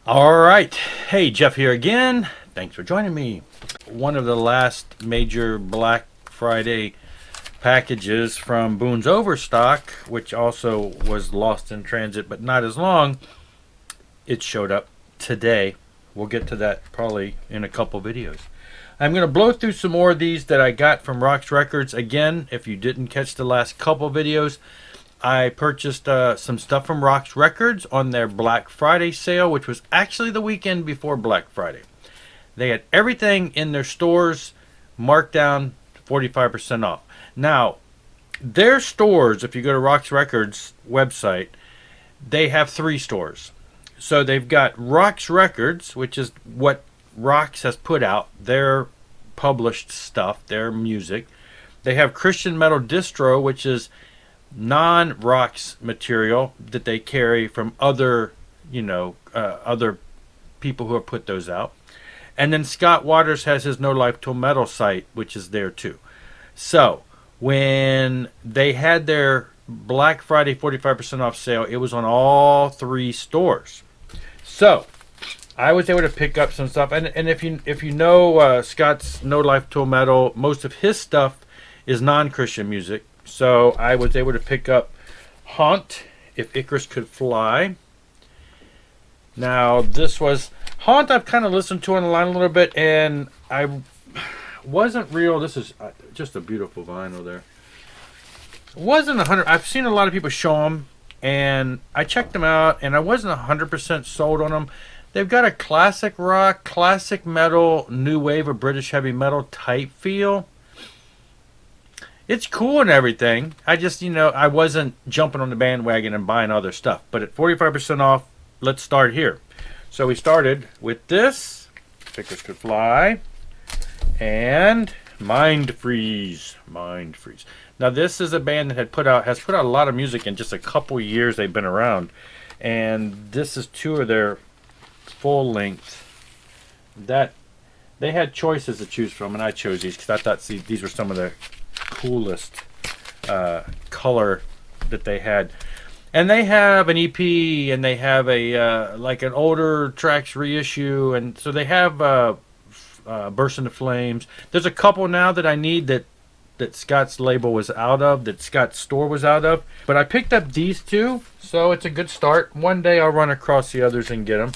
All right. Hey, Jeff here again. Thanks for joining me. One of the last major Black Friday packages from Boone's Overstock, which also was lost in transit but not as long, it showed up today. We'll get to that probably in a couple videos. I'm going to blow through some more of these that I got from Roxx Records. Again, if you didn't catch the last couple videos, I purchased some stuff from Roxx Records on their Black Friday sale, which was actually the weekend before Black Friday. They had everything in their stores marked down 45% off. Now, their stores, if you go to Roxx Records website, they have three stores. So they've got Roxx Records, which is what Roxx has put out, their published stuff, their music. They have Christian Metal Distro, which is non-Roxx material that they carry from other, other people who have put those out. And then Scott Waters has his No Life Till Metal site, which is there too. So when they had their Black Friday 45% off sale, it was on all three stores. So I was able to pick up some stuff, and if you know Scott's No Life Till Metal, most of his stuff is non-Christian music. So I was able to pick up Haunt, If Icarus Could Fly. Now this was Haunt. I've kind of listened to on the line a little bit, and I wasn't real. This is just a beautiful vinyl there. Wasn't 100. I've seen a lot of people show them, and I checked them out, and I wasn't 100% sold on them. They've got a classic rock, classic metal, new wave of British heavy metal type feel. It's cool and everything. I just, I wasn't jumping on the bandwagon and buying other stuff. But at 45% off, let's start here. So we started with this, Icarus Could Fly, and Mind Freeze. Mind Freeze. Now this is a band that has put out a lot of music in just a couple years they've been around. And this is two of their full length. That they had choices to choose from, and I chose these because I thought these were some of the coolest color that they had. And they have an EP, and they have a like an older tracks reissue, and so they have Burst into Flames. There's a couple now that I need that Scott's label was out of, that Scott's store was out of, but I picked up these two, so it's a good start. One day I'll run across the others and get them.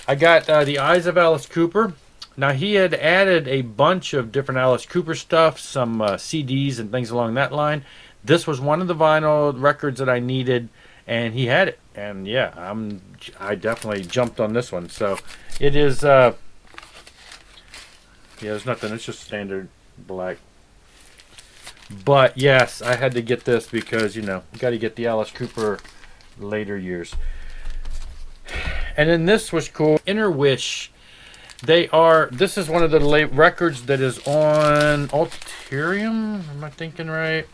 I got the Eyes of Alice Cooper. Now, he had added a bunch of different Alice Cooper stuff, some CDs and things along that line. This was one of the vinyl records that I needed, and he had it. And yeah, I definitely jumped on this one. So it is, there's nothing. It's just standard black. But yes, I had to get this because, you got to get the Alice Cooper later years. And then this was cool. Inner Wish. This is one of the records that is on Alterium. Am I thinking right?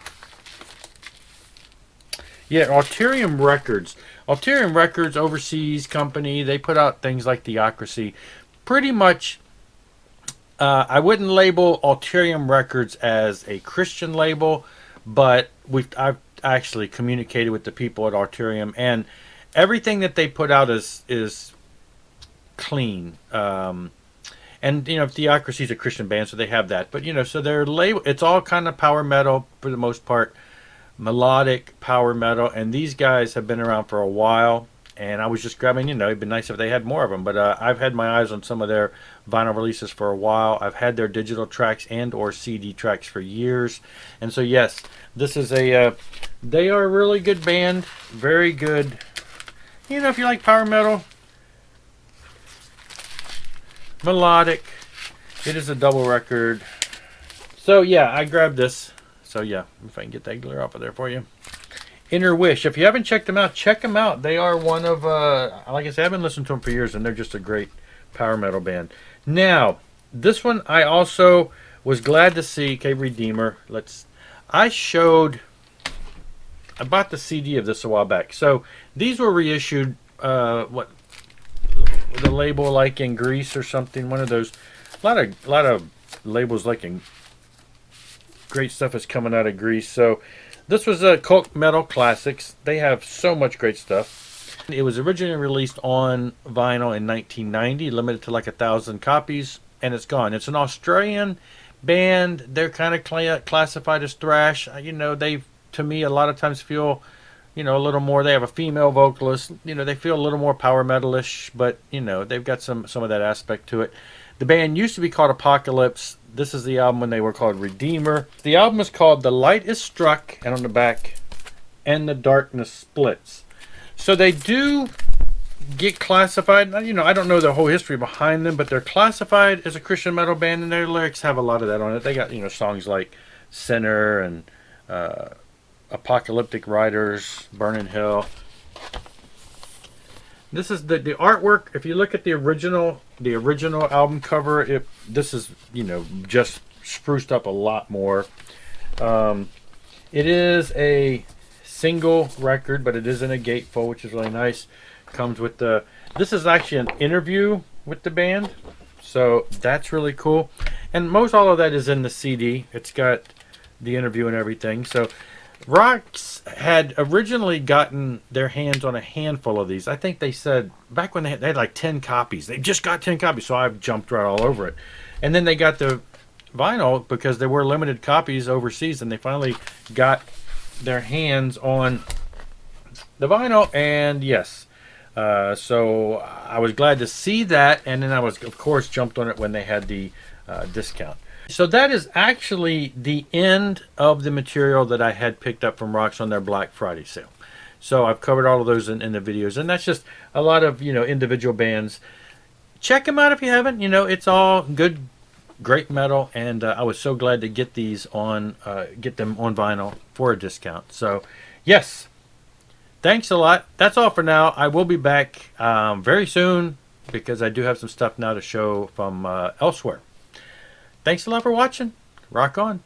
Yeah, Alterium Records. Alterium Records, overseas company. They put out things like Theocracy. Pretty much, I wouldn't label Alterium Records as a Christian label, but I've actually communicated with the people at Alterium, and everything that they put out is clean. And Theocracy is a Christian band, so they have that. But so their label, it's all kind of power metal for the most part, melodic power metal. And these guys have been around for a while. And I was just grabbing, it'd be nice if they had more of them. But I've had my eyes on some of their vinyl releases for a while. I've had their digital tracks and or CD tracks for years. And so yes, this is they are a really good band, very good. If you like power metal, melodic, it is a double record. So yeah, I grabbed this. So yeah, if I can get that glare off of there for you. Inner Wish. If you haven't checked them out, check them out. They are one of, like I said, I've been listening to them for years, and they're just a great power metal band. Now, this one I also was glad to see. Okay, Redeemer. I bought the CD of this a while back. So these were reissued. The label like in Greece or something. One of those. A lot of labels like in great stuff is coming out of Greece. So this was a Cult Metal Classics. They have so much great stuff. It was originally released on vinyl in 1990, limited to like 1,000 copies, and it's gone. It's an Australian band. They're kind of classified as thrash. You know, they, to me, a lot of times feel, you know, a little more. They have a female vocalist. You know, they feel a little more power metalish, but you know, they've got some of that aspect to it. The band used to be called Apocalypse. This is the album when they were called Redeemer. The album is called The Light is Struck, and on the back, And the Darkness Splits. So they do get classified. You know, I don't know the whole history behind them, but they're classified as a Christian metal band, and their lyrics have a lot of that on it. They got, you know, songs like Sinner and Apocalyptic Riders, Burning Hell. This is the artwork. If you look at the original album cover, this is, you know, just spruced up a lot more. It is a single record, but it is in a gatefold, which is really nice. Comes with this is actually an interview with the band, so that's really cool. And most all of that is in the CD. It's got the interview and everything. So Roxx had originally gotten their hands on a handful of these. I think they said back when they had like 10 copies. They just got 10 copies, so I've jumped right all over it. And then they got the vinyl because there were limited copies overseas, and they finally got their hands on the vinyl. And yes, so I was glad to see that, and then I was, of course, jumped on it when they had the discount. So that is actually the end of the material that I had picked up from Roxx on their Black Friday sale. So I've covered all of those in the videos, and that's just a lot of, you know, individual bands. Check them out if you haven't. You know, it's all good, great metal, and I was so glad to get these on, get them on vinyl for a discount. So yes, thanks a lot. That's all for now. I will be back very soon because I do have some stuff now to show from elsewhere. Thanks a lot for watching. Rock on.